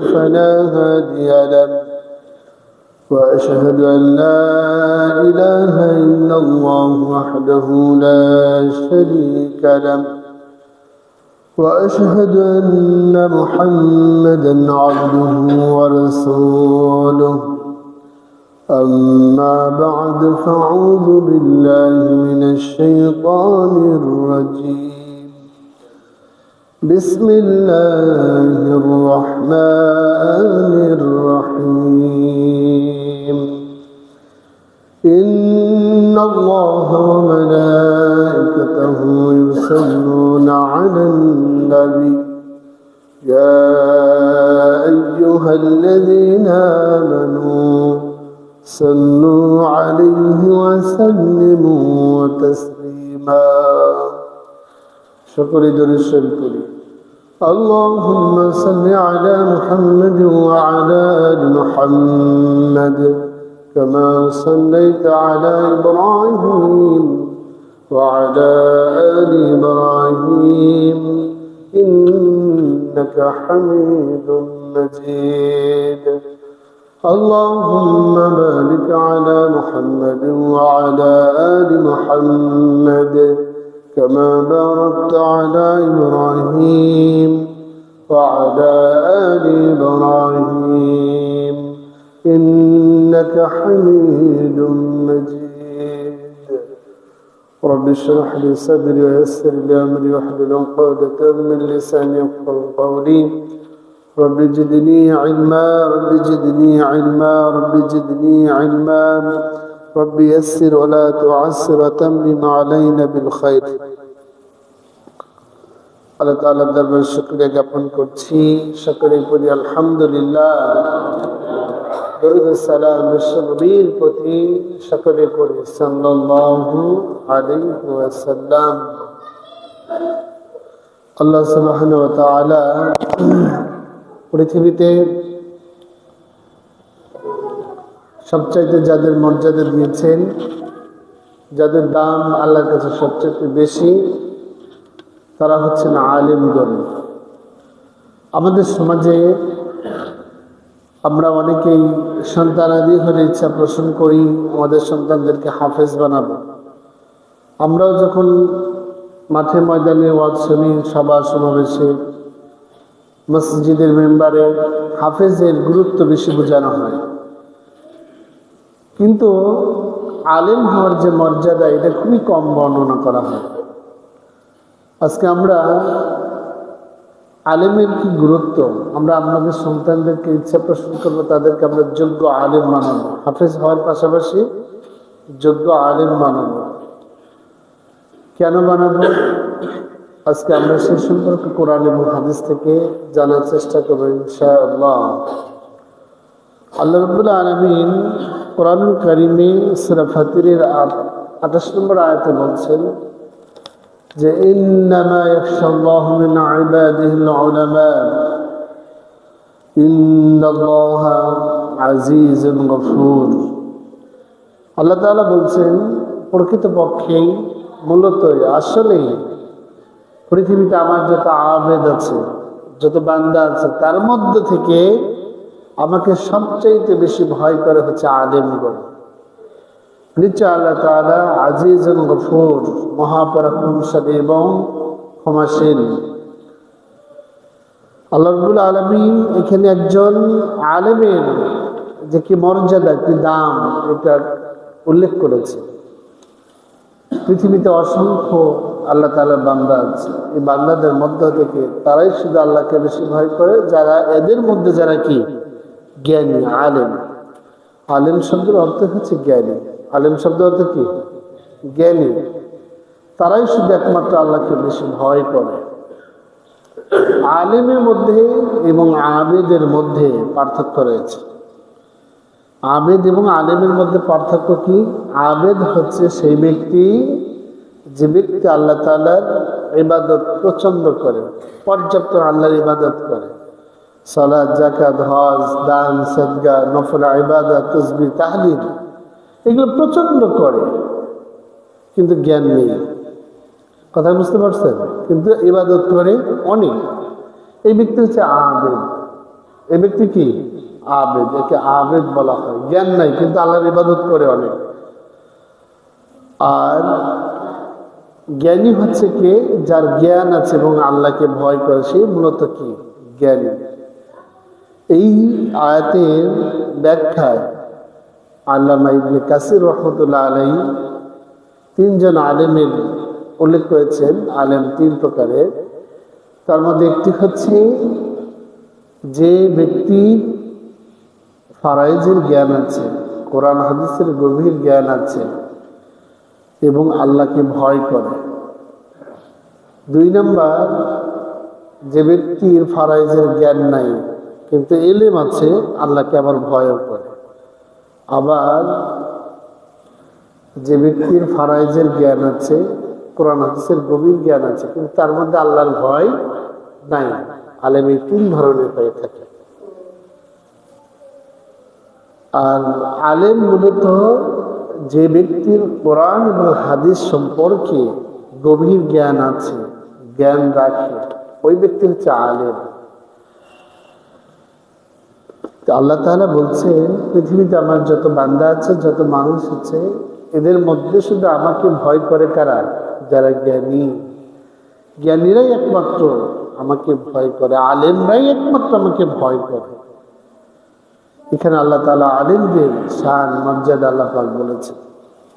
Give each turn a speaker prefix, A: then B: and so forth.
A: فلا هادي له وأشهد أن لا إله إلا الله وحده لا شريك له وأشهد أن محمدا عبده ورسوله أما بعد فأعوذ بالله من الشيطان الرجيم بسم الله الرحمن الرحيم إن الله وملائكته يصلون على النبي يا أيها الذين آمنوا صلوا عليه وسلموا تسليما شكرا لله اللهم صل على محمد وعلى آل محمد كما صليت على إبراهيم وعلى آل إبراهيم إنك حميد مجيد اللهم بارك على محمد وعلى آل محمد كما باركت على إبراهيم وعلى آل إبراهيم إنك حميد مجيد رب اشرح لي صدري ويسر لي أمري واحلل عقدة من لساني يفقهوا قولي رب زدني علما رب زدني علما رب زدني علما رب يسر ولا تعسر وتمم علينا بالخير আল্লাহ তাআলার দরবারে শুকরিয়া জ্ঞাপন করছি সকলেই বলি আলহামদুলিল্লাহ দরুদ ও সালাম বিশ্বনবীর প্রতি সকলে পড়ি সাল্লাল্লাহু আলাইহি ওয়াসাল্লাম আল্লাহ সুবহানাহু ওয়া তাআলা পৃথিবীতে সবচাইতে যাদের মর্যাদা দিয়েছেন যাদের দাম আল্লাহর কাছে সবচেয়ে বেশি তারা হচ্ছেন আলেমগণ আমাদের সমাজে আমরা অনেকেই সন্তানাদি হলে ইচ্ছা পোষণ করি আমাদের সন্তানদেরকে হাফেজ বানাবো আমরাও যখন মাঠে ময়দানে ওয়াজ শুনি সভা সমাবেশে মসজিদের মেম্বারে হাফেজের গুরুত্ব বেশি বোঝানো হয় কিন্তু আলেম হওয়ার যে মর্যাদা এটা খুবই কম বর্ণনা করা হয় আজকে আমরা আলেমের কি গুরুত্ব আমরা আপনাদের সন্তানদেরকে ইচ্ছা পোষণ করবো তাদেরকে আমরা যোগ্য আলেম মানাবো হাফেজ হওয়ার পাশাপাশি যোগ্য আলেম মানাবো কেন বানাবো আজকে আমরা সেই সম্পর্কে কোরআন এবং হাদিস থেকে জানার চেষ্টা করবো ইনশাআল্লাহ আল্লাহ রাব্বুল আলামিন কোরআনুল কারীমে সূরা ফাতিরের 28 নম্বর আয়াতে বলছেন যে ইন্নামা ইয়াখশাল্লাহু মিন ইবাদিহিল উলামা ইন্নাল্লাহা আজিজুন গফুর আল্লাহ তাআলা বলছেন প্রকৃতপক্ষে মূলত আসলে পৃথিবীতে আমার যত আবেদ আছে যত বান্দা আছে তার মধ্যে থেকে আমাকে সবচাইতে বেশি ভয় করে হচ্ছে আলেমগণ নিশ্চয় আল্লাহ তাআলা আজিজুন গফুর মহাপরাক্রমশালী এবং ক্ষমাশীল আল্লাহ রাব্বুল আলামিন এখানে একজন আলেমের যে কি মর্যাদা কি দাম এটা উল্লেখ করেছে পৃথিবীতে অসংখ্য আল্লাহ তাআলার বান্দা আছে এই বান্দাদের মধ্য থেকে তারাই শুধু আল্লাহকে বেশি ভয় করে যারা এদের মধ্যে যারা কি জ্ঞানী আলেম আলেম শব্দের অর্থ হচ্ছে জ্ঞানী আলেম শব্দ অর্থ কি জ্ঞানী তারাই শুধু একমাত্র আল্লাহকে বেশি ভয় করে আলেমের মধ্যে এবং আবেদের মধ্যে পার্থক্য রয়েছে আবেদ এবং আলেমের মধ্যে পার্থক্য কি আবেদ হচ্ছে সেই ব্যক্তি যে ব্যক্তি আল্লাহ তাআলার ইবাদত প্রচন্ড করে পর্যাপ্ত আল্লাহর ইবাদত করে সালাত যাকাত হজ দান সদকা নফল ইবাদত তাসবিহ তাহলিল এগুলো প্রচন্ড করে কিন্তু জ্ঞান নেই কথা বুঝতে পারছেন কিন্তু ইবাদত করে অনেক এই ব্যক্তি হচ্ছে আবেদ এই ব্যক্তি কি? আবেদ। একে আবেদ বলা হয়। জ্ঞান নাই কিন্তু আল্লাহর ইবাদত করে অনেক। আর জ্ঞানী হচ্ছে কে? যার জ্ঞান আছে এবং আল্লাহকে ভয় করে, সে মূলত কি? জ্ঞানী। এই আয়াতের ব্যাখ্যায় আল্লামা ইবনে কাসির রাহমাতুল্লাহ আলাইহি তিনজন আলেমের উল্লেখ করেছেন। আলেম তিন প্রকারের। তার মধ্যে একটি হচ্ছে যে ব্যক্তি ফারাইজের জ্ঞান আছে, কোরআন হাদিসের গভীর জ্ঞান আছে এবং আল্লাহকে ভয় করে। দুই নাম্বার, যে ব্যক্তির ফারাইজের জ্ঞান নাই কিন্তু ইলম আছে, আল্লাহকে আবার ভয় করে। আবার যে ব্যক্তির ফারাইজের জ্ঞান আছে, কোরআন হাদিসের গভীর জ্ঞান আছে কিন্তু তার মধ্যে আল্লাহর ভয় নাই। আলেম এই তিন ধরনের হয়ে থাকে। আর আলেম মূলত যে ব্যক্তির কোরআন এবং হাদিস সম্পর্কে গভীর জ্ঞান আছে, জ্ঞান রাখে, ওই ব্যক্তি হচ্ছে আলেম। আল্লাহ তাআলা বলছেন, পৃথিবীতে আমার যত বান্দা আছে, যত মানুষ আছে, এদের মধ্যে শুধু আমাকে ভয় করে কারা? যারা জ্ঞানী। জ্ঞানীরাই একমাত্র আমাকে ভয় করে, আলেমরাই একমাত্র আমাকে ভয় করে। এখানে আল্লাহ তাআলা আলেমদের শান মর্যাদা আল্লাহ পাক বলেছেন।